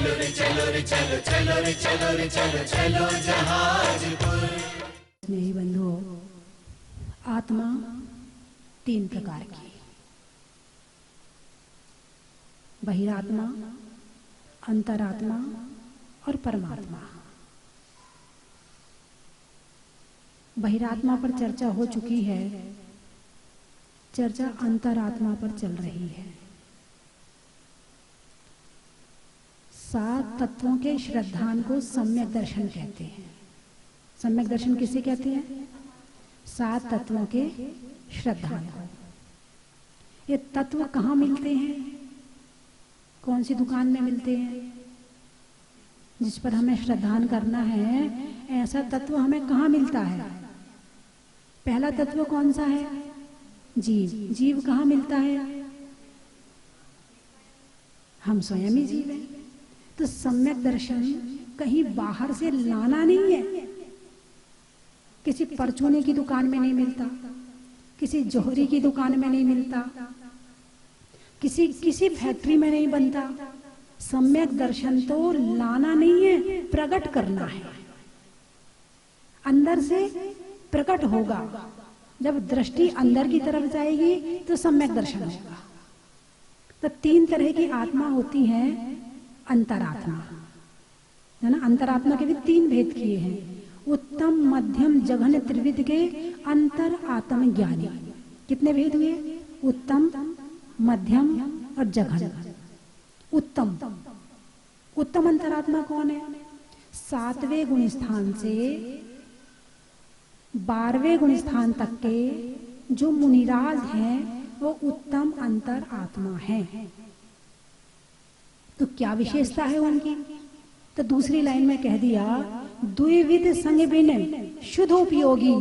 चलो रे चलो रे चलो चलो रे चलो रे चलो चलो जहाजपुर। स्नेही बंधुओं, आत्मा तीन प्रकार की, बहिरात्मा, अंतरात्मा और परमात्मा। बहिरात्मा पर चर्चा हो चुकी है, चर्चा अंतरात्मा पर चल रही है। 7 तत्वों के श्रद्धान को सम्यक दर्शन कहते हैं। सम्यक दर्शन किसे कहते हैं? 7 तत्वों के श्रद्धान को। ये तत्व कहाँ मिलते हैं? कौन सी दुकान में मिलते हैं? जिस पर हमें श्रद्धान करना है, ऐसा तत्व हमें कहाँ मिलता है? पहला तत्व कौन सा है? जीव। जीव कहाँ मिलता है? हम स्वयं ही जीव हैं। तो सम्यक दर्शन कहीं बाहर से लाना नहीं है, किसी परचूने की दुकान में नहीं मिलता, किसी जोहरी की दुकान में नहीं मिलता, किसी फैक्ट्री में नहीं बनता। सम्यक दर्शन तो लाना नहीं है, प्रकट करना है। अंदर से प्रकट होगा। जब दृष्टि अंदर की तरफ जाएगी तो सम्यक दर्शन होगा। तो 3 तरह की आत्मा होती है। अंतरात्मा है ना, अंतरात्मा के भी 3 भेद किए हैं। उत्तम, मध्यम, जघन त्रिविध के अंतर आत्म ज्ञानी। कितने भेद हुए? उत्तम, मध्यम और जघन। उत्तम, उत्तम अंतरात्मा कौन है? 7वें गुण स्थान से 12वें गुण स्थान तक के जो मुनिराज हैं, वो उत्तम अंतर आत्मा है। तो क्या विशेषता है उनकी? तो दूसरी लाइन में कह दिया, द्विविध संग बिन शुद्ध उपयोगी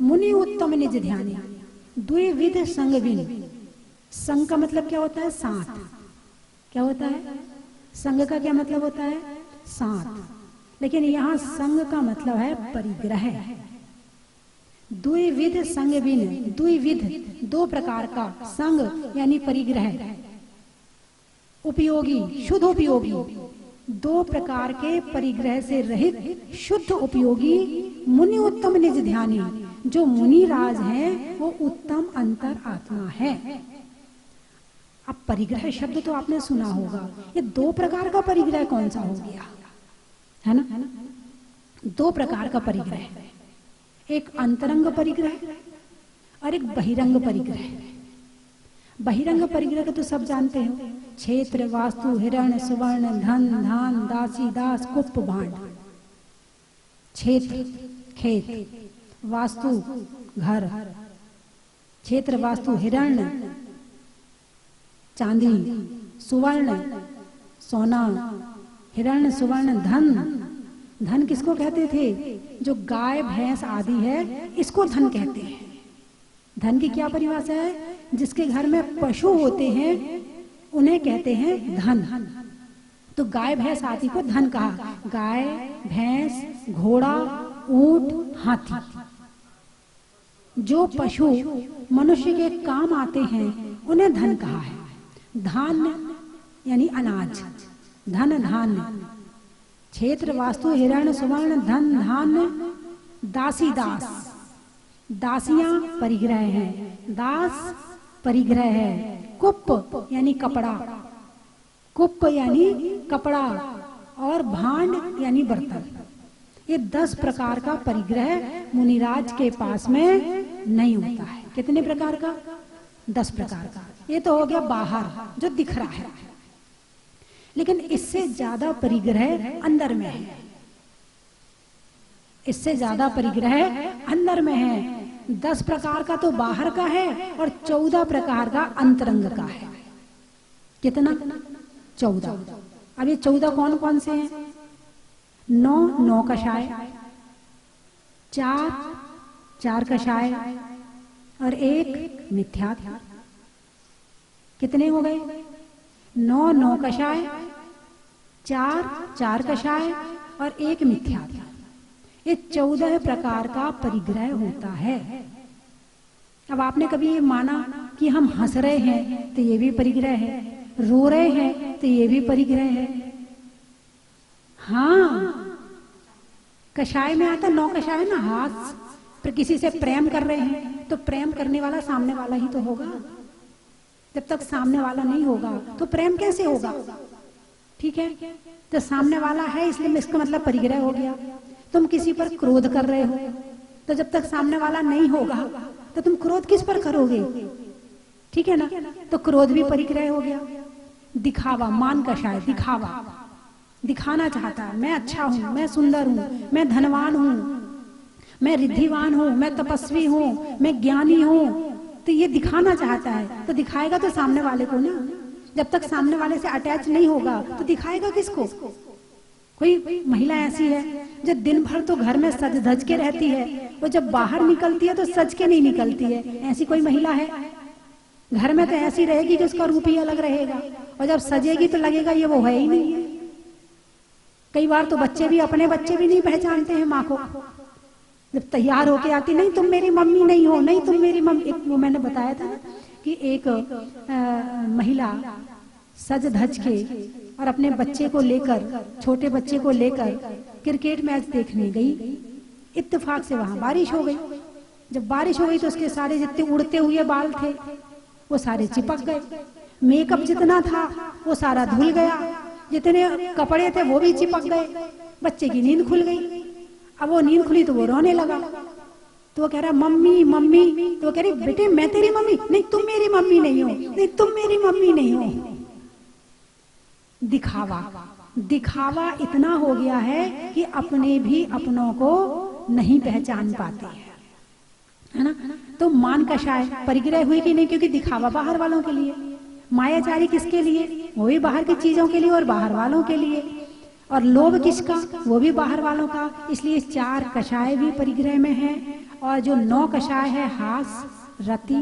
मुनि उत्तम निज ध्यानी। द्विविध संग बिन, संग का मतलब क्या होता है? साथ। क्या होता है? संग का क्या मतलब होता है? साथ। लेकिन यहाँ संग का मतलब है परिग्रह। द्विविध संग बिन, द्विविध 2 प्रकार का संग यानी परिग्रह, उपयोगी शुद्ध उपयोगी 2 प्रकार के परिग्रह से रहित शुद्ध उपयोगी मुनि उत्तम निज ध्यानी। जो मुनि राज हैं वो उत्तम अंतर आत्मा है। अब परिग्रह शब्द तो आपने सुना होगा। ये 2 प्रकार का परिग्रह कौन सा हो गया है ना? 2 प्रकार का परिग्रह, एक अंतरंग परिग्रह और एक बहिरंग परिग्रह। बहिरंग परिग्रह को तो सब जानते हो, क्षेत्र, वास्तु, हिरण, सुवर्ण, धन, धान, दासी, दास, कुप, भांड। क्षेत्र खेत, वास्तु घर, क्षेत्र वास्तु हिरण चांदी, सुवर्ण सोना, हिरण सुवर्ण धन। धन किसको कहते थे? जो गाय भैंस आदि है, इसको धन कहते हैं। धन की क्या परिभाषा है? जिसके घर में पशु होते हैं उन्हें कहते हैं धन। तो गाय भैंस आदि को धन कहा। गाय भैंस, घोड़ा, ऊंट, हाथी, जो पशु मनुष्य के काम आते हैं उन्हें धन कहा है। धान्य यानी अनाज, धन धान्य। क्षेत्र वास्तु हिरण सुवर्ण धन धान्य। दासी दास, दासियां परिग्रह है, दास परिग्रह है। कुप यानी कपड़ा, कुप यानी कपड़ा और भांड यानी बर्तन। ये 10 प्रकार का परिग्रह मुनिराज के पास में नहीं होता है। कितने प्रकार का? 10 प्रकार का। ये तो हो गया बाहर जो दिख रहा है, लेकिन इससे ज्यादा परिग्रह अंदर में है। इससे ज्यादा परिग्रह अंदर में है। 10 प्रकार का तो बाहर का है और 14 प्रकार का अंतरंग का है। कितना? 14। अब ये 14 कौन कौन से हैं? 9 कषाय, 4 कषाय और 1 मिथ्या। कितने हो गए? 9 कषाय, 4 कषाय और 1 मिथ्या। ये 14 प्रकार का परिग्रह होता है। अब आपने कभी ये माना कि हम हंस रहे हैं तो ये भी परिग्रह है, रो रहे हैं तो ये भी परिग्रह है, हाँ, कषाय में आता 9 कषाय ना, हाथ पर किसी से प्रेम कर रहे हैं तो प्रेम करने वाला सामने वाला ही तो होगा। जब तक सामने वाला नहीं होगा तो प्रेम कैसे होगा? ठीक है, तो सामने वाला है इसलिए इसका मतलब परिग्रह हो गया। तुम किसी पर क्रोध कर रहे हो तो जब तक सामने वाला नहीं होगा तो तुम क्रोध किस पर करोगे? ठीक है ना, तो क्रोध भी परिग्रह हो गया। दिखावा, मान कषाय, दिखावा, दिखाना चाहता है मैं अच्छा हूं, मैं सुंदर हूं, मैं धनवान हूं, मैं रिद्धिवान हूं, मैं तपस्वी हूं, मैं ज्ञानी हूं, तो ये दिखाना चाहता है। तो दिखाएगा तो सामने वाले को ना। जब तक सामने वाले से अटैच नहीं होगा तो दिखाएगा किसको? कोई महिला ऐसी है जो दिन भर तो घर में सज धज के रहती है, वो जब बाहर निकलती है तो सज के नहीं निकलती है। ऐसी कोई महिला है? घर में तो ऐसी रहेगी कि उसका रूप ही अलग रहेगा, और जब सजेगी तो लगेगा ये वो है ही नहीं है। कई बार तो बच्चे भी, अपने बच्चे भी नहीं पहचानते हैं माँ को। जब तैयार होके आती, नहीं तुम मेरी मम्मी नहीं हो, नहीं तुम मेरी मम्मी। वो मैंने बताया था ना कि एक महिला सज धज के और अपने बच्चे को लेकर, छोटे बच्चे को लेकर क्रिकेट मैच देखने गई। इत्तेफाक से वहां बारिश हो गई। जब बारिश हो गई तो उसके सारे जितने उड़ते हुए बाल थे वो सारे चिपक गए। मेकअप जितना था वो सारा धुल गया, जितने कपड़े थे वो भी चिपक गए। बच्चे की नींद खुल गई। अब वो नींद खुली तो वो रोने लगा। तो वो कह रहा मम्मी मम्मी। तो वो कह रही बेटे मैं तेरी मम्मी नहीं, तुम मेरी मम्मी नहीं हो, नहीं तुम मेरी मम्मी नहीं हो। दिखावा, दिखावा इतना हो गया है कि अपने भी अपनों को नहीं पहचान पाते है ना। तो मान कषाय परिग्रह हुई कि नहीं? क्योंकि दिखावा बाहर वालों के लिए, मायाचारी किसके लिए? वो भी बाहर की चीजों के लिए और बाहर वालों के लिए। और लोभ किसका? वो भी बाहर वालों का। इसलिए 4 कषाय भी परिग्रह में है। और जो 9 कषाय है, हास, रति,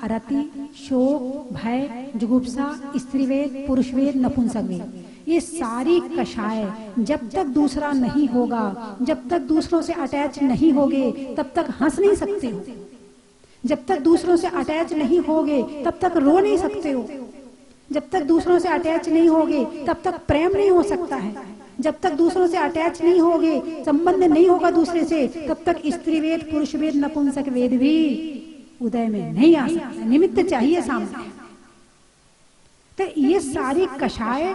अरति, शोक, भय, जुगुप्सा, स्त्रीवेद, पुरुषवेद, नपुंसकवेद, ये सारी कषाय जब तक दूसरा नहीं होगा, जब तक दूसरों से अटैच नहीं होगे तब तक हंस नहीं सकते हो। जब तक दूसरों से अटैच नहीं होगे तब तक रो नहीं सकते हो। जब तक दूसरों से अटैच नहीं होगे तब तक प्रेम नहीं हो सकता है। जब तक दूसरों से अटैच नहीं होगे, संबंध नहीं होगा दूसरे से, तब तक स्त्रीवेद, पुरुषवेद, नपुंसक वेद भी उदय में नहीं आ सकता। निमित्त चाहिए सामने। तो ये सारी कषाय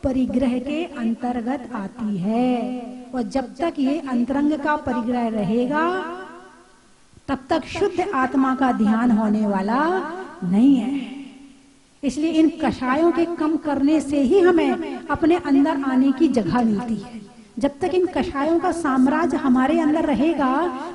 परिग्रह के अंतर्गत आती है। और जब तक ये अंतरंग का परिग्रह रहेगा तब तक शुद्ध आत्मा का ध्यान होने वाला नहीं है। इसलिए इन कषायों के कम करने से ही हमें अपने अंदर आने की जगह मिलती है। जब तक इन कषायों का साम्राज्य हमारे अंदर रहेगा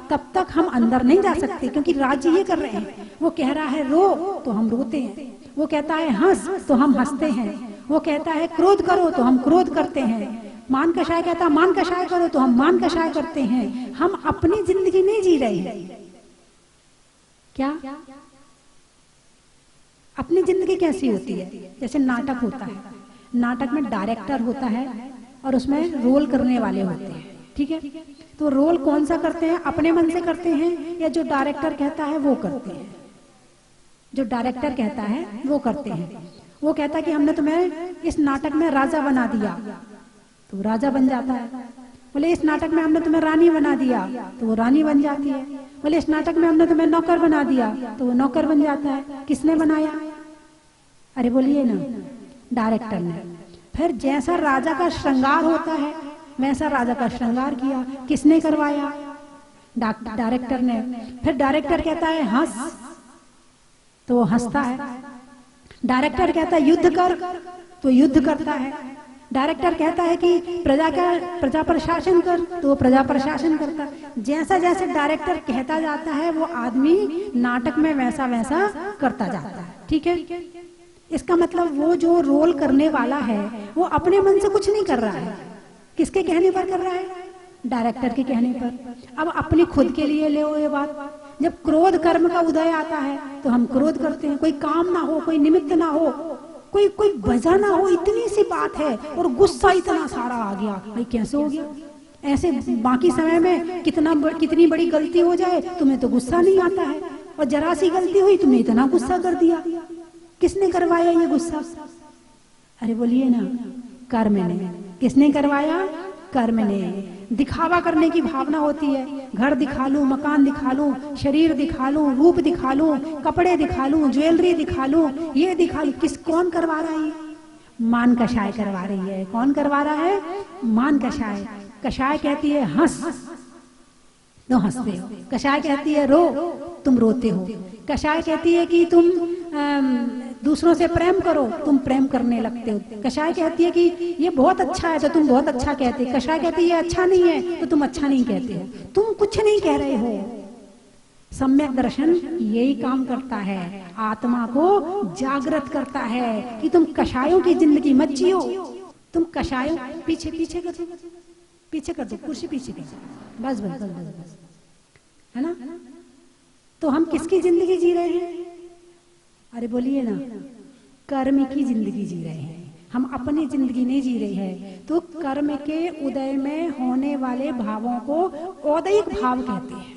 तब तक हम अंदर नहीं जा सकते, क्योंकि राज्य ये कर रहे हैं। वो कह रहा है रो तो हम रोते हैं, वो कहता है हंस तो हम हंसते हैं, वो कहता है क्रोध करो तो हम क्रोध करते हैं, मान कषाय कहता है मान कषाय करो तो हम मान कषाय करते हैं। हम अपनी जिंदगी नहीं जी रहे हैं। क्या अपनी जिंदगी कैसी होती है? जैसे नाटक होता है, नाटक में डायरेक्टर होता है और उसमें रोल करने वाले होते हैं। ठीक है, तो रोल कौन सा करते हैं? अपने मन से करते हैं या जो डायरेक्टर कहता है वो करते हैं? जो डायरेक्टर कहता है वो करते हैं। वो कहता है कि हमने तुम्हें इस नाटक में राजा बना दिया तो राजा बन जाता है। बोले इस नाटक में हमने तुम्हें रानी बना दिया तो वो रानी बन जाती है। बोले इस नाटक में हमने तुम्हें नौकर बना दिया तो वो नौकर बन जाता है। किसने बनाया? अरे बोलिए ना, डायरेक्टर ने। फिर जैसा राजा का श्रृंगार होता है वैसा राजा का श्रृंगार किया। किसने करवाया? डायरेक्टर ने। फिर डायरेक्टर कहता है हंस तो वो हंसता है। डायरेक्टर कहता है युद्ध कर तो युद्ध करता है। डायरेक्टर कहता है कि प्रजा पर शासन कर तो वो प्रजा पर शासन करता है। जैसा जैसे डायरेक्टर कहता जाता है वो आदमी नाटक में वैसा वैसा करता जाता है। ठीक है, इसका मतलब वो जो रोल करने वाला है वो अपने मन से कुछ नहीं कर रहा है। किसके कहने पर कर रहा है? डायरेक्टर के कहने पर। अब अपनी खुद के लिए ले ये बात, जब क्रोध कर्म का उदय आता है तो हम क्रोध करते हैं। कोई काम ना हो, कोई निमित्त ना हो, कोई वजह ना हो, इतनी सी बात है और गुस्सा इतना सारा आ गया। भाई कैसे हो गया? ऐसे बाकी समय में कितनी बड़ी गलती हो जाए तुम्हें तो गुस्सा नहीं आता है, और जरा सी गलती हुई तुमने इतना गुस्सा कर दिया। किसने करवाया ये गुस्सा? अरे बोलिए ना, कर्म ने। किसने करवाया? कर्म ने। दिखावा करने की भावना होती है, घर दिखा लूं, मकान दिखा लूं, शरीर दिखा लूं, रूप दिखा लूं, कपड़े दिखा लूं, ज्वेलरी दिखा लूं, ये दिखा लूं। कौन करवा रहा है? मान कषाय करवा रही है। कौन करवा रहा है? मान कषाय। कषाय कहती है हंस, तुम हंसते हो। कषाय कहती है रो, तुम रोते हो। कषाय कहती है कि तुम दूसरों से प्रेम करो, तुम प्रेम करने लगते हो। कषाय कहती है कि ये बहुत अच्छा है तो तुम बहुत अच्छा कहते हो। कषाय कहती है ये अच्छा नहीं है तो तुम अच्छा नहीं कहते हो। तुम कुछ नहीं कह रहे हो। सम्यक दर्शन यही काम करता है, आत्मा को जागृत करता है कि तुम कषायों की जिंदगी मत जियो। तुम कषायों पीछे पीछे कर दो, पीछे कर दो, कुर्सी पीछे कर दो, बस बस बस बस बस, है ना? तो हम किसकी जिंदगी जी रहे हैं? अरे बोलिए ना, कर्म की जिंदगी जी रहे हैं हम, अपनी जिंदगी नहीं जी रहे हैं। तो कर्म के उदय में होने वाले भावों को औदैहिक भाव कहते हैं।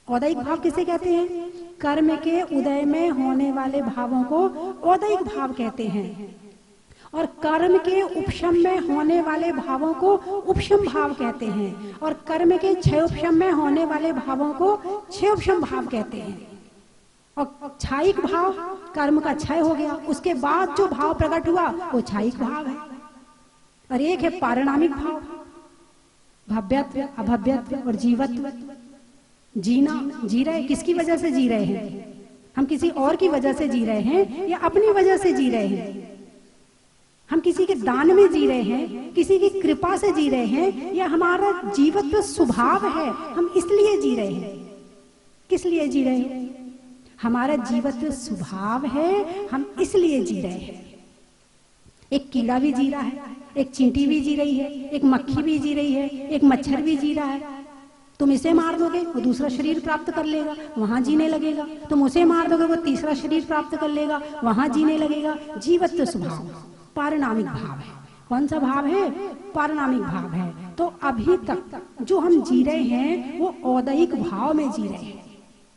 औदैहिक भाव किसे कहते हैं? कर्म के उदय में होने वाले भावों को औदैहिक भाव कहते हैं। और कर्म के उपशम में होने वाले भावों को उपशम भाव कहते हैं। और कर्म के क्षय उपशम में होने वाले भावों को क्षय उपशम भाव कहते हैं। और क्षयिक भाव, कर्म का क्षय हो गया, उसके बाद जो भाव प्रकट हुआ वो क्षयिक भाव है। और एक है पारिणामिक भाव, भव्यत्व, अभव्यत्व और जीवत्व। जीना, जी रहे, किसकी वजह से जी रहे हैं? हम किसी और की वजह से जी रहे हैं या अपनी वजह से जी रहे हैं? हम किसी के दान में जी रहे हैं, किसी की कृपा से जी रहे हैं, या हमारा जीवत्व स्वभाव है, हम इसलिए जी रहे हैं? किस लिए जी रहे हैं? हमारा जीवत्व स्वभाव है, हम इसलिए जी रहे हैं। एक कीड़ा भी जी रहा है, एक चींटी भी जी रही है, एक मक्खी भी जी रही है, एक मच्छर भी जी रहा है। तुम इसे मार दोगे वो दूसरा शरीर प्राप्त कर लेगा, वहां जीने लगेगा। तुम उसे मार दोगे वो तीसरा शरीर प्राप्त कर लेगा, वहां जीने लगेगा। जीवत्व स्वभाव पारिणामिक भाव है। कौन सा भाव है? पारिणामिक भाव है। तो अभी तक जो हम जी रहे हैं वो औदैहिक भाव में जी रहे हैं।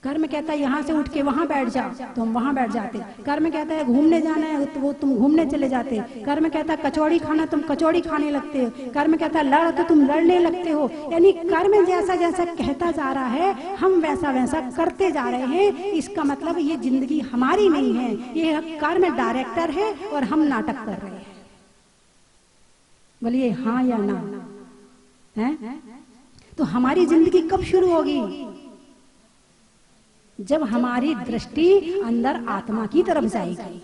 कर्म कहता है यहाँ से उठ के वहां बैठ जाओ, तो हम वहां बैठ जाते। कर्म कहता है घूमने जाना है तो वो तुम घूमने चले जाते। कर्म कहता है कचौड़ी खाना, तुम कचौड़ी खाने लगते हो। कर्म कहता है लड़, तो तुम लड़ने लगते हो। यानी कर्म जैसा जैसा कहता जा रहा है हम वैसा वैसा करते जा रहे हैं। इसका मतलब ये जिंदगी हमारी नहीं है, ये कर्म डायरेक्टर है और हम नाटक कर रहे हैं। बोलिए हाँ या ना है? तो हमारी जिंदगी कब शुरू होगी? जब हमारी दृष्टि अंदर आत्मा की तरफ जाएगी।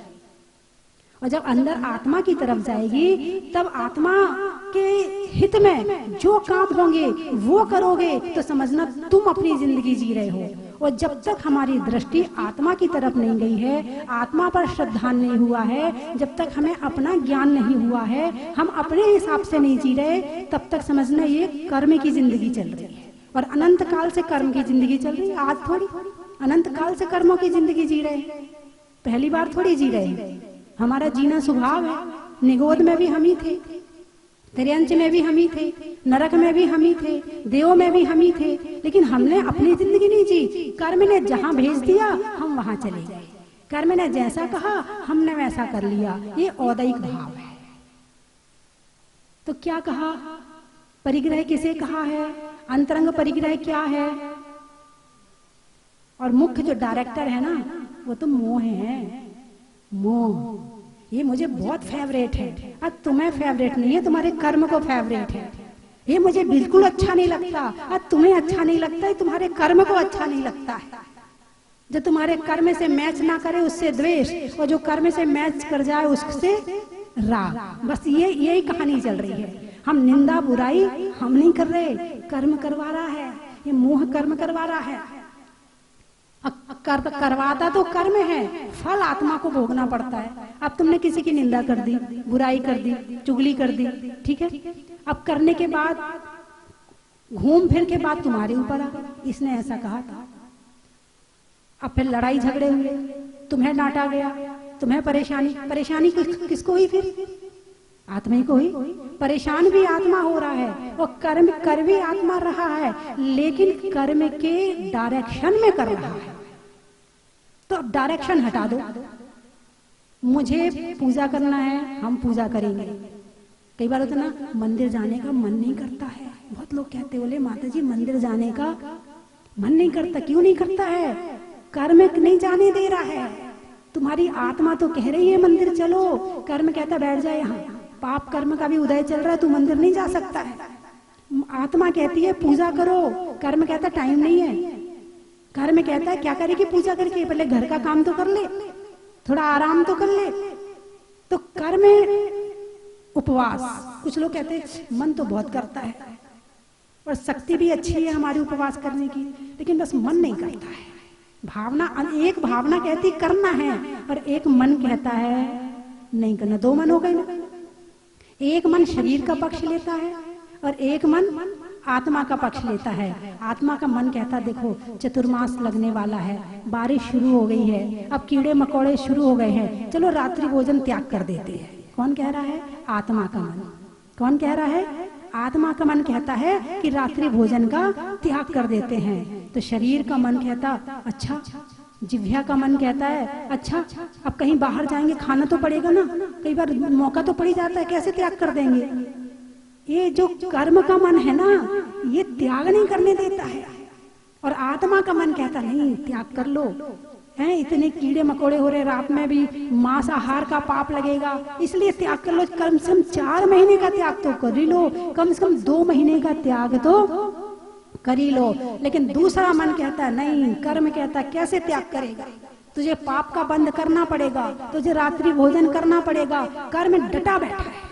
और जब अंदर आत्मा की तरफ जाएगी तब आत्मा के हित में जो काम होंगे वो करोगे तो समझना तुम अपनी जिंदगी जी रहे हो। और जब तक हमारी दृष्टि आत्मा की तरफ नहीं गई है, आत्मा पर श्रद्धा नहीं हुआ है, जब तक हमें अपना ज्ञान नहीं हुआ है, हम अपने हिसाब से नहीं जी रहे, तब तक समझना ये कर्म की जिंदगी चल रही है। और अनंत काल से कर्म की जिंदगी चल रही है। आज थोड़ी अनंत काल से कर्मों की जिंदगी जी रहे हैं, पहली बार थोड़ी जी रहे हैं। हमारा जीना स्वभाव है। निगोद में भी हम ही थे, तिर्यंच में भी हम ही थे, नरक में भी हम ही थे, देवों में भी हम ही थे, लेकिन हमने अपनी जिंदगी नहीं जी। कर्म ने जहां भेज दिया हम वहां चले गए। कर्म ने जैसा कहा हमने वैसा कर लिया। ये औदैहिक भाव है। तो क्या कहा? परिग्रह किसे कहा है? अंतरंग परिग्रह क्या है? और मुख्य जो डायरेक्टर है ना वो तो मोह है। मोह ये मुझे बहुत फेवरेट है, अब तुम्हें फेवरेट नहीं है, तुम्हारे कर्म को फेवरेट है। ये मुझे बिल्कुल अच्छा नहीं लगता, अब तुम्हें अच्छा नहीं लगता है, तुम्हारे कर्म को अच्छा नहीं लगता है। जो तुम्हारे कर्म से मैच ना करे उससे द्वेष, और जो कर्म से मैच कर जाए उससे राग। बस ये यही कहानी चल रही है। हम निंदा बुराई हम नहीं कर रहे, कर्म करवा रहा है, ये मोह कर्म करवा रहा है। करवाता तो कर्म है, फल आत्मा को भोगना पड़ता है। अब तुमने किसी की निंदा कर दी, बुराई कर दी, चुगली कर दी, ठीक है, अब करने के बाद घूम फिर के बाद तुम्हारे ऊपर आ, इसने ऐसा कहा था। अब फिर लड़ाई झगड़े हुए, तुम्हें डांटा गया, तुम्हें परेशानी किसको हुई? फिर आत्मा ही को हुई। परेशान भी आत्मा हो रहा है और कर्म कर भी आत्मा रहा है, लेकिन कर्म के डायरेक्शन में कर रहा है। तो अब डायरेक्शन हटा दो। मुझे पूजा करना है, हम पूजा करेंगे, कई बार होता ना, मंदिर जाने का मन नहीं करता है। बहुत लोग कहते बोले माता जी मंदिर जाने का मन नहीं करता। क्यों नहीं करता है? कर्म नहीं जाने दे रहा है। तुम्हारी आत्मा तो कह रही है मंदिर चलो, कर्म कहता बैठ जाए यहाँ। पाप कर्म का भी उदय चल रहा है, तू मंदिर नहीं जा सकता है। आत्मा कहती है पूजा करो, कर्म कहता टाइम नहीं है। कर्म कहता है क्या करेगी पूजा करके, पहले घर का काम तो कर ले, थोड़ा आराम तो कर ले। तो कर्म उपवास, कुछ लोग कहते हैं मन तो बहुत करता है और शक्ति भी अच्छी है हमारी उपवास करने की, लेकिन बस मन नहीं करता है। भावना, एक भावना कहती करना है और एक मन कहता है नहीं करना। दो मन हो गए ना। एक मन शरीर का पक्ष लेता है और एक मन आत्मा का पक्ष लेता है। आत्मा का मन कहता देखो चतुर्मास लगने वाला है, बारिश शुरू हो गई है, अब कीड़े मकोड़े शुरू हो गए हैं, चलो रात्रि भोजन त्याग कर देते हैं। कौन कह रहा है? आत्मा का मन। कौन कह रहा है? आत्मा का मन कहता है कि रात्रि भोजन का त्याग कर देते हैं। तो शरीर का मन कहता अच्छा, जिह्वा का मन कहता है अच्छा अब कहीं बाहर जाएंगे खाना तो पड़ेगा ना, कई बार मौका तो पड़ ही जाता है, कैसे त्याग कर देंगे। ये जो कर्म का मन है ना, ये त्याग नहीं करने देता है। और आत्मा का मन कहता नहीं त्याग कर लो, हैं इतने कीड़े मकोड़े हो रहे, रात में भी मांसाहार का पाप लगेगा, इसलिए त्याग कर लो। कम से कम 4 महीने का त्याग तो कर ही लो, कम से कम 2 महीने का त्याग तो कर ही लो। लेकिन दूसरा मन कहता नहीं, कर्म कहता कैसे त्याग करेगा, तुझे पाप का बंद करना पड़ेगा, तुझे रात्रि भोजन करना पड़ेगा। कर्म डटा बैठा है।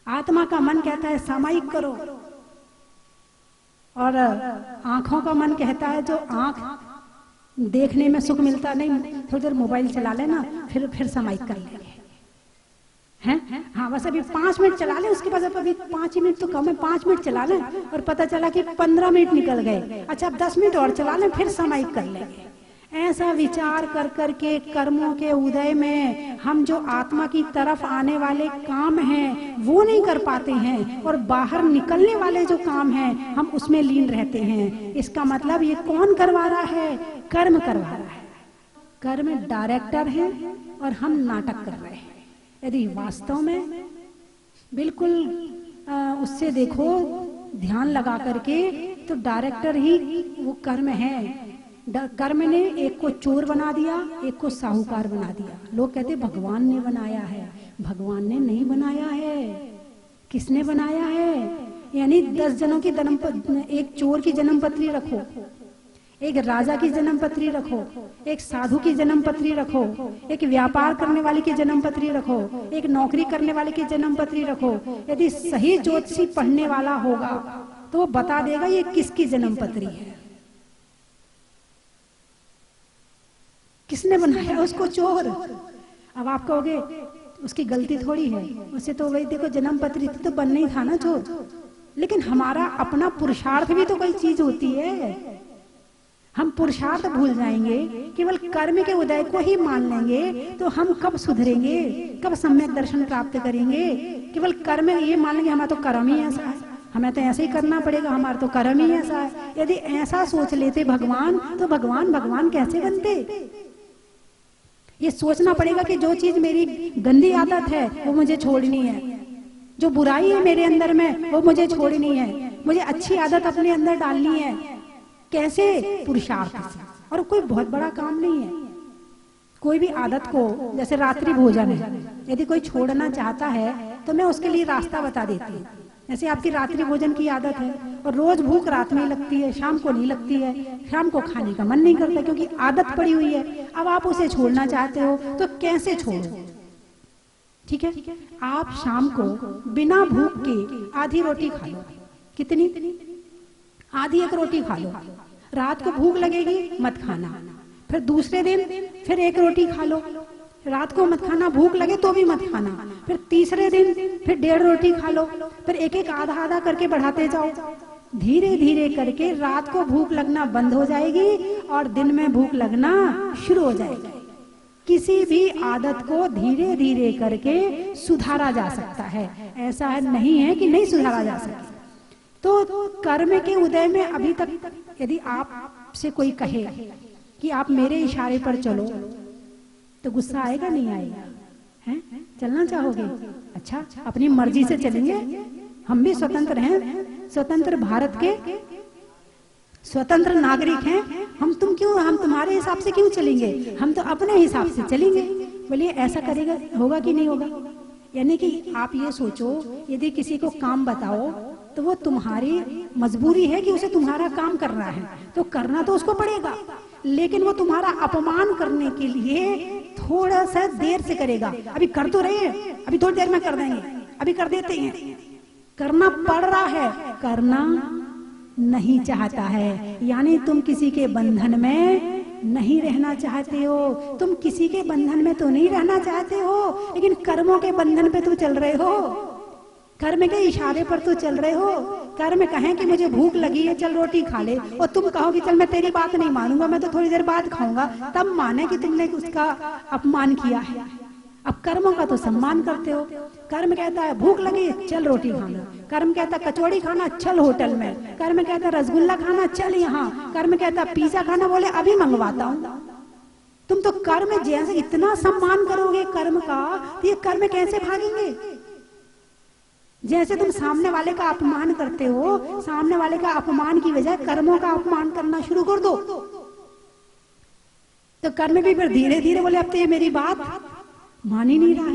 आत्मा का मन कहता है सामायिक करो, और आंखों का मन कहता है जो आंख देखने में सुख मिलता नहीं, थोड़ी देर मोबाइल चला लेना फिर सामायिक कर लेंगे, हैं? हाँ बस अभी 5 मिनट चला ले, उसके बाद अभी 5 मिनट तो कम है, 5 मिनट चला ले और पता चला कि 15 मिनट निकल गए, अच्छा अब 10 मिनट और चला ले फिर सामायिक कर लेंगे। ऐसा विचार कर करके कर्मों के उदय में हम जो आत्मा की तरफ आने वाले काम हैं वो नहीं कर पाते हैं, और बाहर निकलने वाले जो काम हैं हम उसमें लीन रहते हैं। इसका मतलब ये कौन करवा रहा है? कर्म करवा रहा है। कर्म डायरेक्टर है और हम नाटक कर रहे हैं। यदि वास्तव में बिल्कुल उससे देखो ध्यान लगा करके, तो डायरेक्टर ही वो कर्म है। कर्म ने एक को चोर बना दिया, एक को साहूकार बना दिया। लोग कहते भगवान ने बनाया है, भगवान ने नहीं बनाया है। किसने बनाया है? यानी 10 जनों की जन्म, एक चोर की जन्म पत्री रखो, एक राजा की जन्म पत्री रखो, एक साधु की जन्म पत्री रखो, एक व्यापार करने वाले की जन्म पत्री रखो, एक नौकरी करने वाले की जन्म पत्री रखो। यदि सही ज्योतिषी पढ़ने वाला होगा तो वो बता देगा ये किसकी जन्म पत्री है। किसने बनाया उसको? चोर। अब आप कहोगे उसकी गलती थोड़ी है, उसे तो वही देखो जन्म पत्री तो बनना ही था ना चोर। लेकिन हमारा अपना पुरुषार्थ भी तो कोई चीज होती है। हम पुरुषार्थ भूल जाएंगे, केवल कर्म के उदय को ही मान लेंगे, तो हम कब सुधरेंगे, कब सम्यक दर्शन प्राप्त करेंगे? केवल कर्म ये मान लेंगे हमारा तो कर्म ही ऐसा है, हमें तो ऐसे ही करना पड़ेगा, हमारा तो कर्म ही ऐसा है। यदि ऐसा सोच लेते भगवान, तो भगवान कैसे बनते? ये सोचना पड़ेगा कि जो चीज मेरी गंदी आदत है वो मुझे छोड़नी है, जो बुराई है मेरे अंदर में वो मुझे छोड़नी है, मुझे अच्छी आदत अपने अंदर डालनी है। कैसे? पुरुषार्थ से। और कोई बहुत बड़ा काम नहीं है। कोई भी आदत को, जैसे रात्रि भोजन है, यदि कोई छोड़ना चाहता है तो मैं उसके लिए रास्ता बता देती हूँ। जैसे आपकी रात्रि भोजन की आदत है और रोज भूख रात में लगती है, शाम को नहीं लगती है, शाम को खाने का मन नहीं करता क्योंकि आदत पड़ी हुई है। अब आप उसे छोड़ना चाहते हो तो कैसे छोड़ो? ठीक है, आप शाम को बिना भूख के आधी रोटी खा लो। कितनी? आधी एक रोटी खा लो। रात को भूख लगेगी मत खाना, फिर दूसरे दिन फिर एक रोटी खा लो, रात को मत खाना, भूख लगे तो भी मत खाना, फिर तीसरे दिन फिर 1.5 रोटी खा लो, फिर एक एक आधा आधा करके बढ़ाते जाओ। धीरे धीरे करके रात को भूख लगना बंद हो जाएगी और दिन में भूख लगना शुरू हो जाएगी। किसी भी आदत को धीरे धीरे करके सुधारा जा सकता है, ऐसा है नहीं है कि नहीं सुधारा जा सकता। तो कर्म के उदय में अभी तक यदि आपसे कोई कहे कि आप मेरे इशारे पर चलो, तो गुस्सा आएगा नहीं आएगा? हैं? चलना चाहोगे? अच्छा, अपनी मर्जी से चलेंगे। हम भी स्वतंत्र हैं, स्वतंत्र भारत के स्वतंत्र नागरिक हैं। हम तुम्हारे हिसाब से क्यों चलेंगे? हम तो अपने हिसाब से चलेंगे। बोलिए ऐसा करेगा, होगा कि नहीं होगा? यानी कि आप ये सोचो, यदि किसी को काम बताओ तो वो तुम्हारी मजबूरी है कि उसे तुम्हारा काम करना है, तो करना तो उसको पड़ेगा, लेकिन वो तुम्हारा अपमान करने के लिए थोड़ा सा देर से करेगा। अभी कर तो रहे हैं, अभी थोड़ी देर में कर देंगे, अभी कर देते हैं। करना पड़ रहा है, करना नहीं चाहता है। यानी तुम किसी के बंधन में नहीं रहना चाहते हो। तुम किसी के बंधन में तो नहीं रहना चाहते हो, लेकिन कर्मों के बंधन पे तो चल रहे हो, कर्म के इशारे पर तो चल रहे हो। कर्म कहें कि मुझे भूख लगी है, चल रोटी खा ले, और तुम कहो कि चल मैं तेरी बात नहीं मानूंगा, मैं तो थोड़ी देर बाद खाऊंगा, तब माने कि तुमने उसका अपमान किया है। अब कर्मों का तो सम्मान करते हो। कर्म कहता है भूख लगी, चल रोटी खाना। कर्म कहता है कचौड़ी खाना, चल होटल में। कर्म कहता है रसगुल्ला खाना, चल यहाँ। कर्म कहता है पिज्जा खाना, बोले अभी मंगवाता हूँ। तुम तो कर्म जैसे इतना सम्मान करोगे कर्म का, तो ये कर्म कैसे भागेंगे? जैसे तुम सामने वाले का अपमान करते हो, सामने वाले का अपमान की बजाय कर्मों का अपमान करना शुरू कर दो, तो कर्म भी फिर धीरे धीरे बोले अब तो ये मेरी बात मान ही नहीं रहा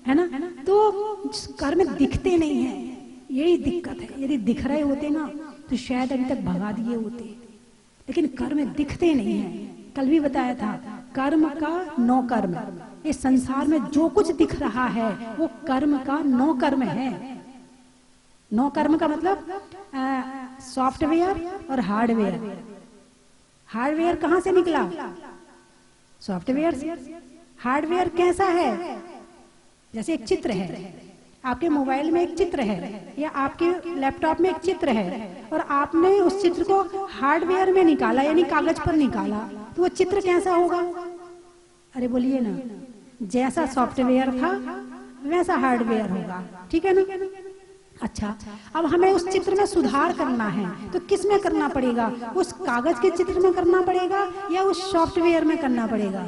है ना? तो कर्म दिखते नहीं है, यही दिक्कत है। यदि दिख रहे होते ना तो शायद अभी तक भगा दिए होते, लेकिन कर्म दिखते नहीं है। कल भी बताया था, कर्म का नौ कर्म। इस संसार में जो कुछ दिख रहा है वो कर्म का नौ कर्म है। नौ कर्म का मतलब सॉफ्टवेयर और हार्डवेयर। हार्डवेयर कहाँ से निकला? सॉफ्टवेयर से। हार्डवेयर कैसा है? जैसे एक चित्र है, आपके मोबाइल में एक चित्र है या आपके लैपटॉप में एक चित्र है, और आपने उस चित्र को हार्डवेयर में निकाला यानी कागज पर निकाला, तो वो चित्र कैसा होगा? अरे बोलिए ना, जैसा सॉफ्टवेयर था वैसा हार्डवेयर होगा, ठीक है ना? अच्छा, अब हमें उस चित्र में सुधार करना है तो किस में करना पड़ेगा? उस कागज के चित्र में करना पड़ेगा या उस सॉफ्टवेयर में करना पड़ेगा?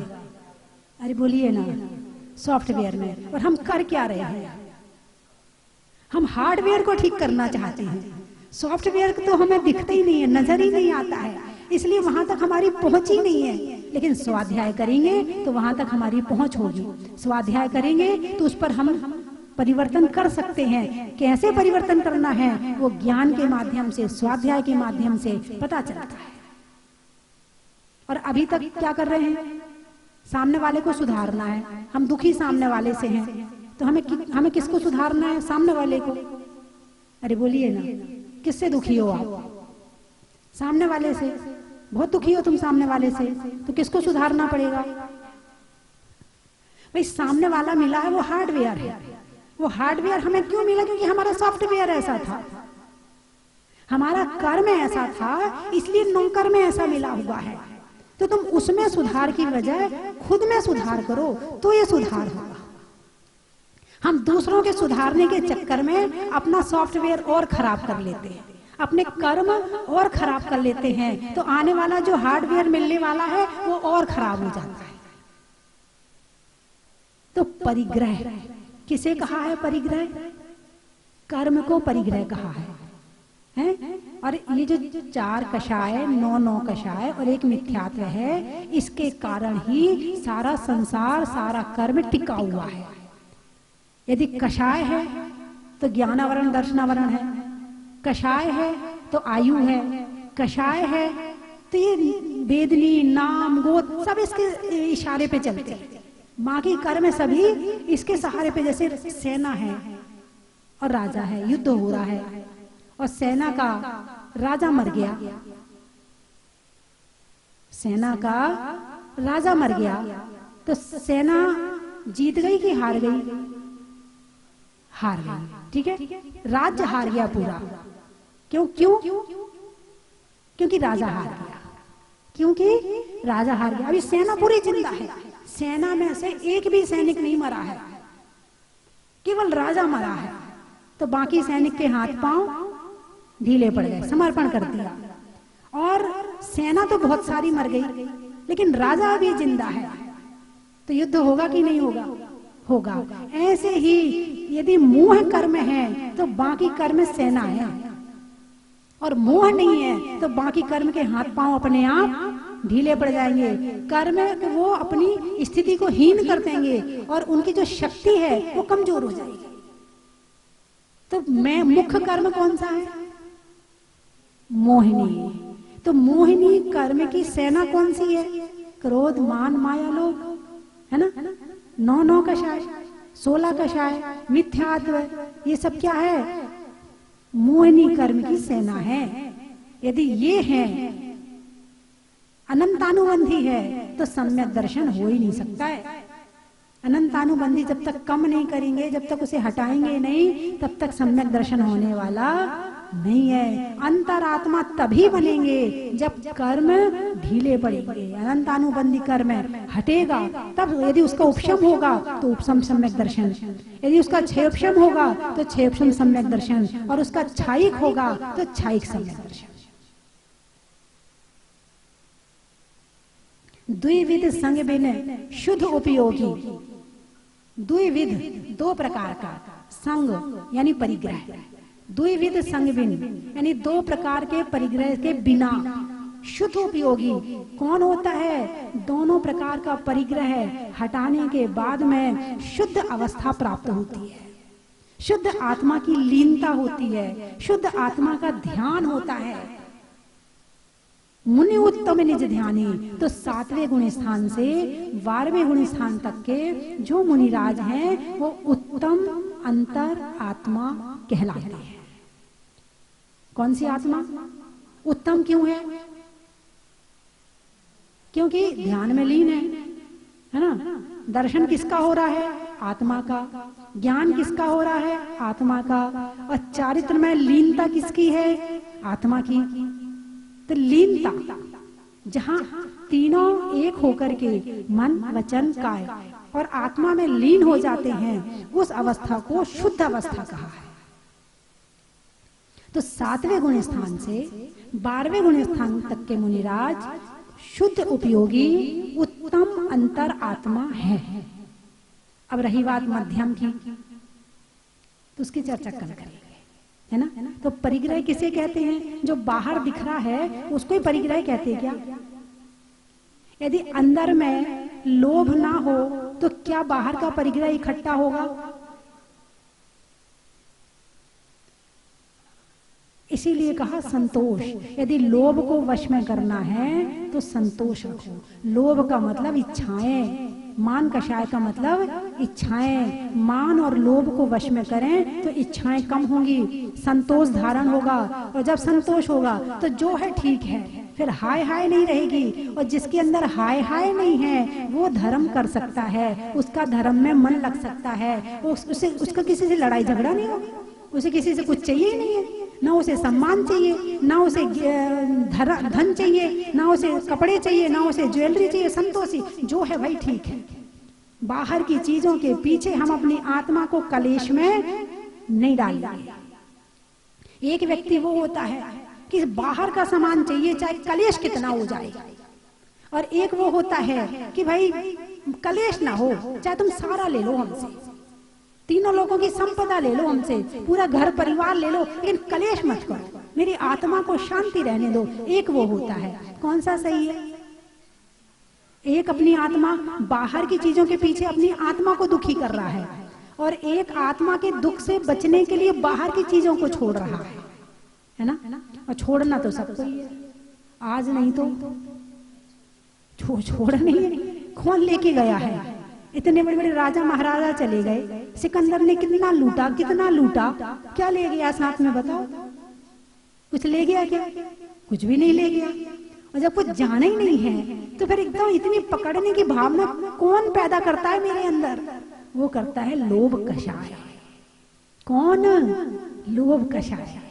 अरे बोलिए ना, सॉफ्टवेयर में। और हम कर क्या रहे हैं? हम हार्डवेयर को ठीक करना चाहते हैं, सॉफ्टवेयर तो हमें दिखता ही नहीं है, नजर ही नहीं आता है, इसलिए वहां तक हमारी पहुंच ही नहीं है। लेकिन स्वाध्याय करेंगे तो वहां तक हमारी पहुंच होगी। स्वाध्याय करेंगे तो उस पर हम परिवर्तन कर सकते हैं। कैसे परिवर्तन करना है वो ज्ञान के माध्यम से, स्वाध्याय के माध्यम से पता चलता है। और अभी तक क्या कर रहे हैं? सामने वाले को सुधारना है। हम दुखी सामने वाले से हैं, तो हमें किसको सुधारना है? सामने वाले को। अरे बोलिए ना, किससे दुखी हो आप? सामने वाले से। बहुत दुखी हो तुम सामने वाले से, तो किसको सुधारना पड़ेगा? भाई सामने वाला मिला है वो हार्डवेयर है। वो हार्डवेयर हमें क्यों मिला? क्योंकि हमारा सॉफ्टवेयर ऐसा था, हमारा कर्म ऐसा था, इसलिए नौकर में ऐसा मिला हुआ है। तो तुम उसमें सुधार की बजाय खुद में सुधार करो तो ये सुधार होगा। हम दूसरों के सुधारने के चक्कर में अपना सॉफ्टवेयर और खराब कर लेते हैं, अपने कर्म और खराब कर लेते हैं, तो आने वाला जो हार्डवेयर मिलने वाला है वो और खराब हो जाता है। तो परिग्रह किसे कहा है? परिग्रह, कर्म को परिग्रह कहा है। और ये जो चार कषाय, नौ कषाय और एक मिथ्यात्व है, इसके कारण ही सारा संसार, सारा कर्म टिका हुआ है। यदि कषाय है तो ज्ञानावरण दर्शनावरण है, कषाय है तो आयु है, कषाय है तो ये वेदनी, नाम, गोद सब इसके इशारे पे चलते हैं। बाकी कर्म सभी इसके सहारे पे, जैसे सेना है और राजा है, युद्ध हो रहा है और सेना का राजा मर गया, सेना का राजा मर गया, तो सेना जीत गई कि हार गई? हार गई, ठीक है। राज्य हार गया पूरा। क्यों? क्योंकि राजा हार गया, क्योंकि राजा हार गया। अभी सेना पूरी जिंदा है, सेना में से एक भी सैनिक नहीं मरा है, केवल राजा मरा है। तो बाकी सैनिक के हाथ पांव ढीले पड़ गए, समर्पण कर दिया। और सेना तो बहुत सारी मर गई, लेकिन राजा अभी जिंदा है, तो युद्ध होगा कि नहीं होगा? होगा। ऐसे ही यदि मोह कर्म है तो बाकी कर्म सेना है, और मोह नहीं है तो बाकी कर्म के हाथ पांव अपने आप ढीले पड़ जाएंगे। कर्म वो अपनी स्थिति को हीन कर देंगे और उनकी जो शक्ति है वो कमजोर हो जाएगी। तो मैं मुख्य कर्म कौन सा है? मोहिनी। तो मोहिनी कर्म की सेना कौन सी है? क्रोध, मान, माया, लोभ, है ना? 9 कषाय, 16 कषाय, मिथ्यात्व, ये सब क्या है? मोहिनी कर्म की सेना है। यदि ये है, अनंतानुबंधी है, तो सम्यक दर्शन हो ही नहीं सकता है। अनंतानुबंधी जब तक कम नहीं करेंगे, जब तक उसे हटाएंगे नहीं, तब तक सम्यक दर्शन होने वाला नहीं है। अंतरात्मा तभी बनेंगे जब कर्म ढीले पड़ेंगे। अनंतानुबंधी कर्म हटेगा तब, यदि उसका उपशम होगा तो उपशम सम्यक दर्शन, यदि उसका क्षयोपशम होगा तो क्षयोपशम सम्यक दर्शन, और उसका क्षायिक होगा तो क्षायिक सम्यक दर्शन। द्विविध संग बिन शुद्ध उपयोगी। द्विविध, 2 प्रकार का संग यानी परिग्रह। द्विविध संग बिन यानी 2 प्रकार के परिग्रह के बिना शुद्ध उपयोगी कौन होता है? दोनों प्रकार का परिग्रह हटाने के बाद में शुद्ध अवस्था प्राप्त होती है, शुद्ध आत्मा की लीनता होती है, शुद्ध आत्मा का ध्यान होता है। मुनि उत्तम निज ध्यानी। तो 7वें गुण स्थान से 12वें गुण स्थान तक के जो मुनिराज हैं वो उत्तम अंतर आत्मा कहलाते हैं। कौन सी आत्मा? उत्तम क्यों है? क्योंकि ध्यान में लीन है ना? दर्शन किसका हो रहा है? आत्मा का। ज्ञान किसका हो रहा है? आत्मा का। और चारित्र में लीनता किसकी है? आत्मा की। तो लीनता, जहां तीनों एक होकर के मन, वचन, काय और आत्मा में लीन हो जाते हैं, उस अवस्था को शुद्ध अवस्था कहा है। तो 7वें गुण स्थान से 12वें गुण स्थान तक के मुनिराज शुद्ध उपयोगी उत्तम अंतर आत्मा है। अब रही बात मध्यम की, तो उसकी चर्चा कल करेंगे, है ना? तो परिग्रह किसे कहते हैं? जो बाहर दिख रहा है उसको ही परिग्रह कहते हैं क्या? यदि अंदर में लोभ ना हो तो क्या बाहर का परिग्रह इकट्ठा होगा? इसीलिए कहा संतोष। यदि लोभ को वश में करना है तो संतोष रखो। लोभ का मतलब इच्छाएं, मान कषाय का मतलब इच्छाएं। मान और लोभ को वश में करें तो इच्छाएं कम होंगी, संतोष धारण होगा। और जब संतोष होगा तो जो है ठीक है, फिर हाय हाय नहीं रहेगी। और जिसके अंदर हाय हाय नहीं है वो धर्म कर सकता है, उसका धर्म में मन लग सकता है, उसका किसी से लड़ाई झगड़ा नहीं होगा, उसे किसी से कुछ चाहिए ही नहीं है। ना उसे सम्मान चाहिए, ना उसे धन चाहिए, ना उसे कपड़े चाहिए, ना उसे ज्वेलरी चाहिए। संतोषी जो है भाई ठीक है। बाहर की चीजों के पीछे हम अपनी आत्मा को कलेश में नहीं डालेंगे। एक व्यक्ति वो होता है कि बाहर का सामान चाहिए चाहे कलेश कितना हो जाए, और एक वो होता है कि भाई कलेश ना हो चाहे तुम सारा ले लो हमसे, तीनों लोगों की संपदा ले लो हमसे, पूरा घर परिवार ले लो, लेकिन कलेश मत करो, मेरी आत्मा को शांति रहने दो। एक वो होता है। कौन सा सही है? एक अपनी आत्मा बाहर की चीजों के पीछे अपनी आत्मा को दुखी कर रहा है, और एक आत्मा के दुख से बचने के लिए बाहर की चीजों को छोड़ रहा है ना? और छोड़ना तो सबको ही है, आज नहीं तो छोड़ नहीं है। कौन लेके गया है? इतने बड़े बड़े राजा महाराजा चले गए, सिकंदर ने कितना लूटा, कितना लूटा, क्या ले गया साथ में बताओ? कुछ ले गया क्या? कुछ भी नहीं ले गया। और जब कुछ जाना ही नहीं है तो फिर एकदम इतनी पकड़ने की भावना कौन पैदा करता है मेरे अंदर? वो करता है लोभ कषाय। कौन? लोभ कषाय।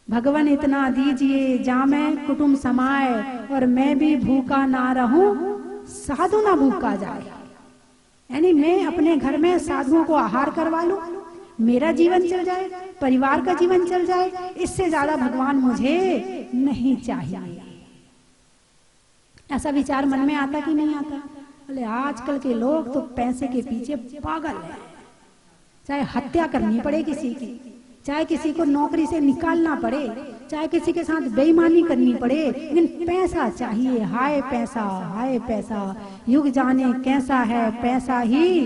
भगवान इतना दीजिए जामे कुटुंब समाए, और मैं भी भूखा ना रहूं साधु ना भूखा जाए। यानी मैं अपने घर में साधुओं को आहार करवा लूं, मेरा जीवन चल जाए, परिवार का जीवन चल जाए, इससे ज्यादा भगवान मुझे नहीं चाहिए। ऐसा विचार मन में आता कि नहीं आता? बोले आजकल के लोग तो पैसे के पीछे पागल हैं, चाहे हत्या करनी पड़े किसी की, चाहे किसी को नौकरी से निकालना पड़े, चाहे किसी के साथ बेईमानी करनी पड़े, लेकिन पैसा चाहिए। हाय पैसा, हाय पैसा, युग जाने कैसा है, पैसा ही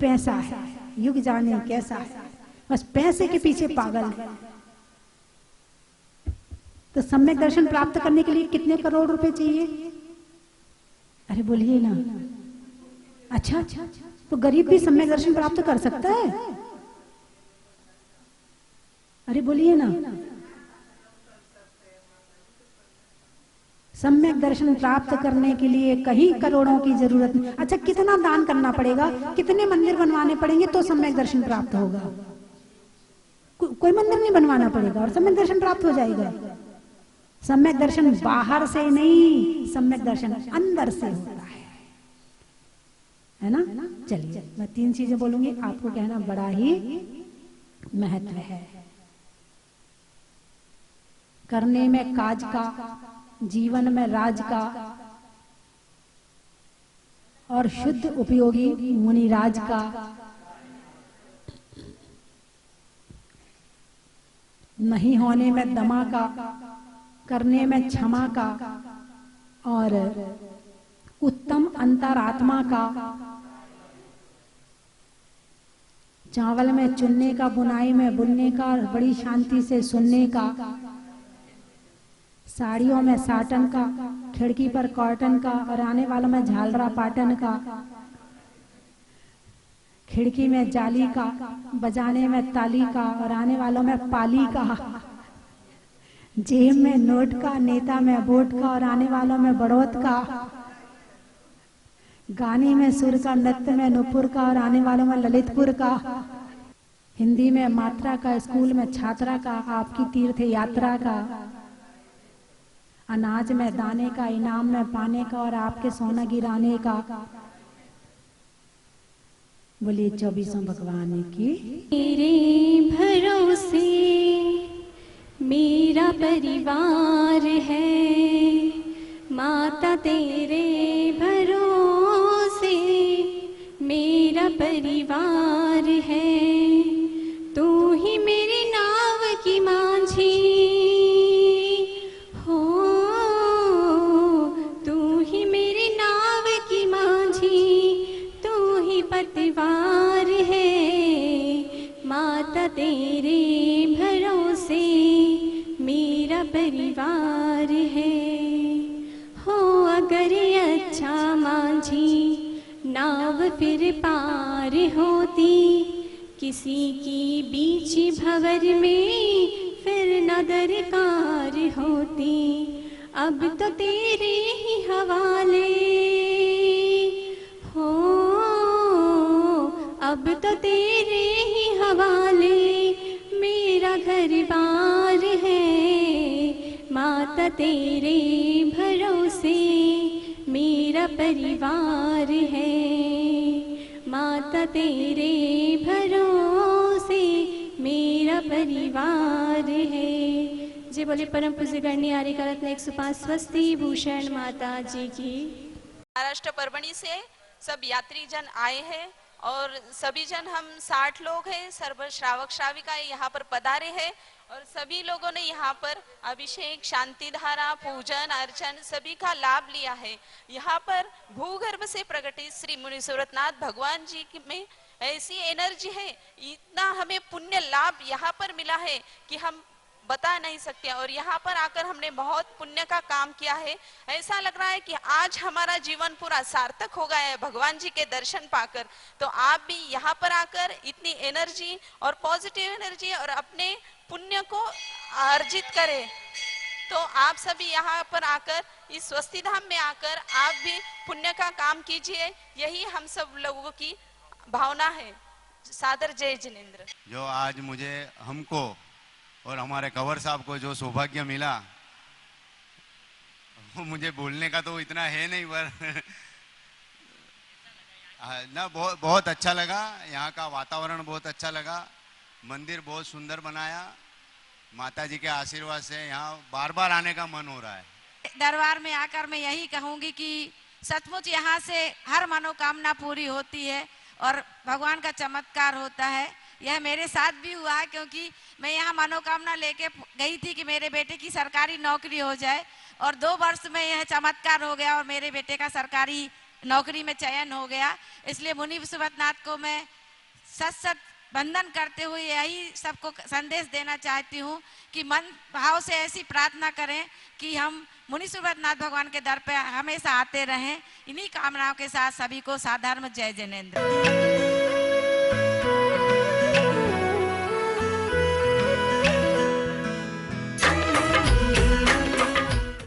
पैसा है, युग जाने कैसा है, बस पैसे के पीछे पागल है। तो सम्यक दर्शन प्राप्त करने के लिए कितने करोड़ रुपए चाहिए? अरे बोलिए ना। अच्छा, तो गरीब भी सम्यक दर्शन प्राप्त कर सकता है? अरे बोलिए ना। सम्यक दर्शन प्राप्त करने के लिए कहीं करोड़ों की जरूरत नहीं। अच्छा, कितना दान करना पड़ेगा, कितने मंदिर बनवाने पड़ेंगे तो सम्यक दर्शन प्राप्त होगा? कोई मंदिर नहीं बनवाना पड़ेगा और सम्यक दर्शन प्राप्त हो जाएगा। सम्यक दर्शन बाहर से नहीं, सम्यक दर्शन अंदर से होता है ना। चलिए मैं 3 चीजें बोलूंगी, आपको कहना बड़ा ही महत्व है। करने में काज का, जीवन में राज का, और शुद्ध उपयोगी मुनिराज का। नहीं होने में दमा का, करने में क्षमा का, और उत्तम अंतरात्मा का। चावल में चुनने का, बुनाई में बुनने का, और बड़ी शांति से सुनने का। साड़ियों में साटन का, खिड़की पर कॉटन का, और आने वालों में झालरा पाटन का। खिड़की में जाली का, बजाने में ताली का, और आने वालों में पाली का। जेब में नोट का, नेता में वोट का, और आने वालों में बड़ौत का। गाने में सुर का, नृत्य में नुपुर का, और आने वालों में ललितपुर का। हिंदी में मात्रा का, स्कूल में छात्रा का, आपकी तीर्थ यात्रा का। अनाज में दाने का, इनाम में पाने का, और आपके सोना गिराने का। बोलिए 24 भगवान की। मेरे भरोसे मेरा परिवार है, माता तेरे भरोसे मेरा परिवार है। तू ही मेरी नाव की माझी हो, तू ही मेरी नाव की माझी, तू ही पतवार है, माता तेरे भरोसे मेरा परिवार है। हो अगर अच्छा माझी नाव फिर पार होती, किसी की बीच भंवर में फिर न दरकार होती। अब तो तेरे ही हवाले हो, अब तो तेरे ही हवाले मेरा घर बार है, माता तेरे भरोसे मेरा परिवार है, माता तेरे भरोसे मेरा परिवार है। जी बोले परम पूज्य गण्य आर्य का रत्न 105 स्वस्ति भूषण माता जी की। महाराष्ट्र परभणी से सब यात्री जन आए हैं और सभी जन हम 60 लोग हैं, सर्व श्रावक श्राविका यहाँ पर पधारे हैं और सभी लोगों ने यहाँ पर अभिषेक, शांति धारा, पूजन अर्चन सभी का लाभ लिया है। यहाँ पर भूगर्भ से प्रकटित श्री मुनि सूरतनाथ भगवान जी में ऐसी एनर्जी है, इतना हमें पुण्य लाभ यहाँ पर मिला है कि हम बता नहीं सकते। और यहाँ पर आकर हमने बहुत पुण्य का काम किया है। ऐसा लग रहा है कि आज हमारा जीवन पूरा सार्थक हो गया है भगवान जी के दर्शन पाकर। तो आप भी यहाँ पर आकर इतनी एनर्जी और पॉजिटिव एनर्जी और अपने पुण्य को अर्जित करें। तो आप सभी यहाँ पर आकर इस स्वस्ति धाम में आकर आप भी पुण्य का काम कीजिए, यही हम सब लोगों की भावना है। सादर जय जिनेंद्र। जो आज मुझे हमको और हमारे कंवर साहब को जो सौभाग्य मिला, वो मुझे बोलने का तो इतना है नहीं, पर ना बहुत अच्छा लगा। यहाँ का वातावरण बहुत अच्छा लगा, मंदिर बहुत सुंदर बनाया। माता जी के आशीर्वाद से यहाँ बार बार आने का मन हो रहा है। दरबार में आकर मैं यही कहूंगी कि सचमुच यहाँ से हर मनोकामना पूरी होती है और भगवान का चमत्कार होता है। यह मेरे साथ भी हुआ है, क्योंकि मैं यहाँ मनोकामना लेके गई थी कि मेरे बेटे की सरकारी नौकरी हो जाए, और 2 वर्ष में यह चमत्कार हो गया और मेरे बेटे का सरकारी नौकरी में चयन हो गया। इसलिए मुनि विश्वनाथ को मैं सत वंदन करते हुए यही सबको संदेश देना चाहती हूँ कि मन भाव से ऐसी प्रार्थना करें कि हम मुनि विश्वनाथ भगवान के दर पे हमेशा आते रहें। इन्हीं कामनाओं के साथ सभी को साधर्म जय जैनेन्द्र।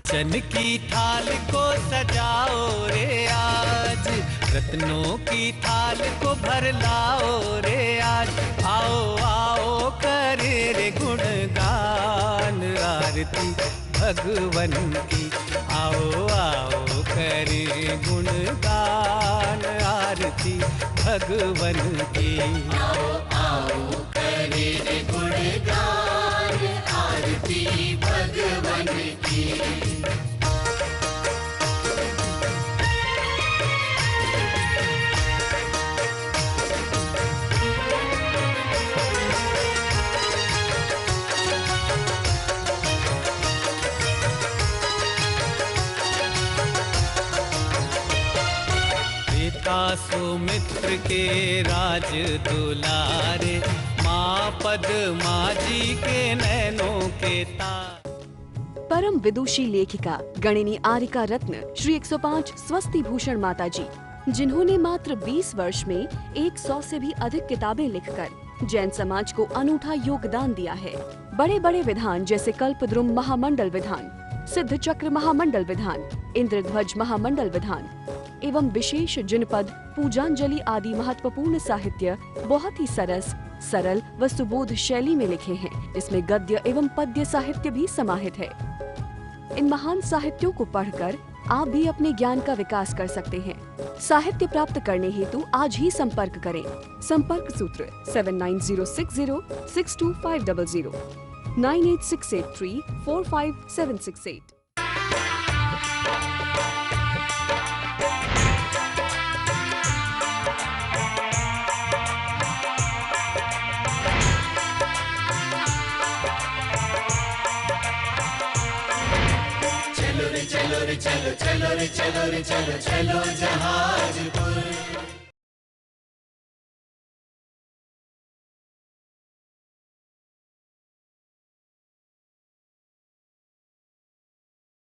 चन की थाल को सजाओ रे आज, रत्नों की थाल को भर लाओ रे आज। आओ आओ करे रे गुणगान आरती भगवन की। आओ आओ करे गुणगान आरती भगवन की। आओ आओ करे रे गुणगान आरती भगवन की। सुमित्र के राज दुलारे, माँ पद्मा जी के नैनों के तार। परम विदुषी लेखिका गणिनी आरिका रत्न श्री 105 स्वस्ति भूषण माता जी, जिन्होंने मात्र 20 वर्ष में 100 से भी अधिक किताबें लिखकर जैन समाज को अनूठा योगदान दिया है। बड़े बड़े विधान जैसे कल्पद्रुम महामंडल विधान, सिद्ध चक्र महामंडल विधान, इंद्रध्वज महामंडल विधान एवं विशेष जिनपद, पूजांजलि आदि महत्वपूर्ण साहित्य बहुत ही सरल व सुबोध शैली में लिखे हैं, जिसमें गद्य एवं पद्य साहित्य भी समाहित है। इन महान साहित्यों को पढ़कर आप भी अपने ज्ञान का विकास कर सकते हैं। साहित्य प्राप्त करने हेतु आज ही संपर्क करें। संपर्क सूत्र 7906062500 9868345768। चलो रे चलो रे चलो चलो रे चलो रे चलो चलो जहाजपुर।